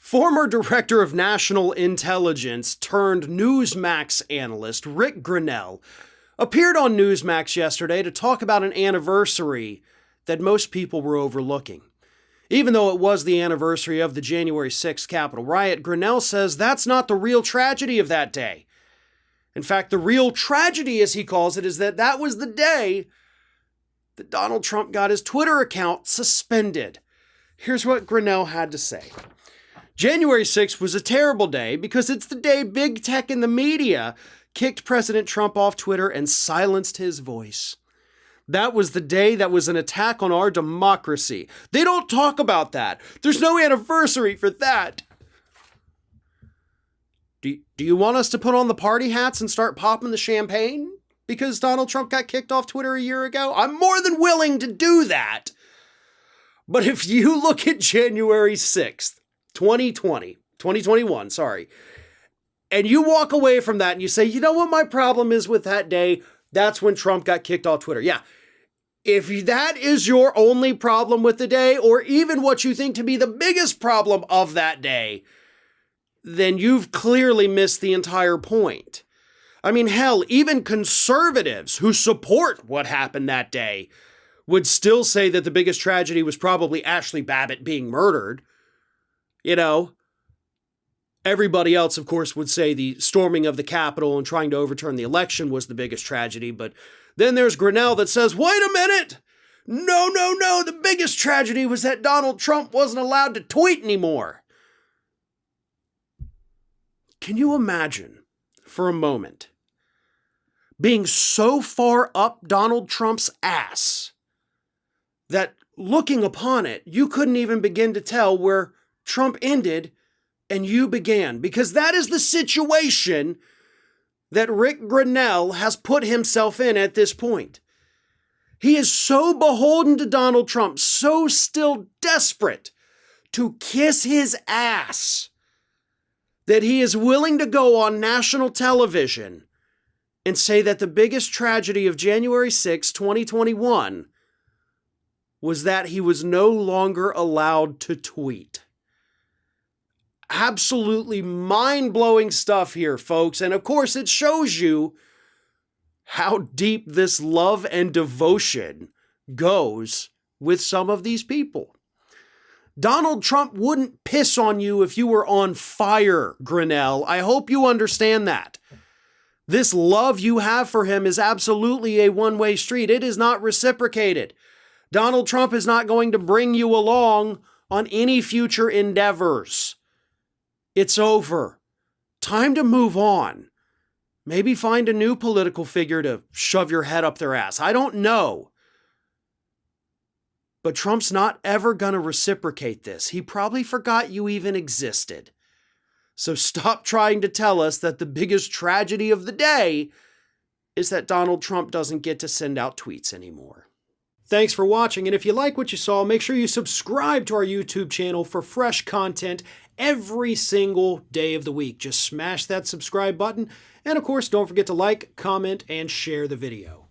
Former Director of National Intelligence turned Newsmax analyst Rick Grenell appeared on Newsmax yesterday to talk about an anniversary that most people were overlooking. Even though it was the anniversary of the January 6th Capitol riot, Grenell says that's not the real tragedy of that day. In fact, the real tragedy, as he calls it, is that was the day that Donald Trump got his Twitter account suspended. Here's what Grenell had to say. January 6th was a terrible day because it's the day big tech and the media kicked President Trump off Twitter and silenced his voice. That was the day that was an attack on our democracy. They don't talk about that. There's no anniversary for that. Do you want us to put on the party hats and start popping the champagne because Donald Trump got kicked off Twitter a year ago? I'm more than willing to do that. But if you look at January 6th, 2021, and you walk away from that and you say, you know what my problem is with that day? That's when Trump got kicked off Twitter. Yeah. If that is your only problem with the day, or even what you think to be the biggest problem of that day, then you've clearly missed the entire point. I mean, hell, even conservatives who support what happened that day would still say that the biggest tragedy was probably Ashley Babbitt being murdered. You know, everybody else, of course, would say the storming of the Capitol and trying to overturn the election was the biggest tragedy. But then there's Grenell that says, wait a minute. No. The biggest tragedy was that Donald Trump wasn't allowed to tweet anymore. Can you imagine for a moment being so far up Donald Trump's ass that looking upon it, you couldn't even begin to tell where Trump ended and you began? Because that is the situation that Rick Grenell has put himself in at this point. He is so beholden to Donald Trump, so still desperate to kiss his ass, that he is willing to go on national television and say that the biggest tragedy of January 6, 2021 was that he was no longer allowed to tweet. Absolutely mind-blowing stuff here, folks. And of course, it shows you how deep this love and devotion goes with some of these people. Donald Trump wouldn't piss on you if you were on fire, Grenell. I hope you understand that. This love you have for him is absolutely a one-way street. It is not reciprocated. Donald Trump is not going to bring you along on any future endeavors. It's over. Time to move on. Maybe find a new political figure to shove your head up their ass. I don't know. But Trump's not ever going to reciprocate this. He probably forgot you even existed. So stop trying to tell us that the biggest tragedy of the day is that Donald Trump doesn't get to send out tweets anymore. Thanks for watching, and if you like what you saw, make sure you subscribe to our YouTube channel for fresh content every single day of the week. Just smash that subscribe button, and of course, don't forget to like, comment, and share the video.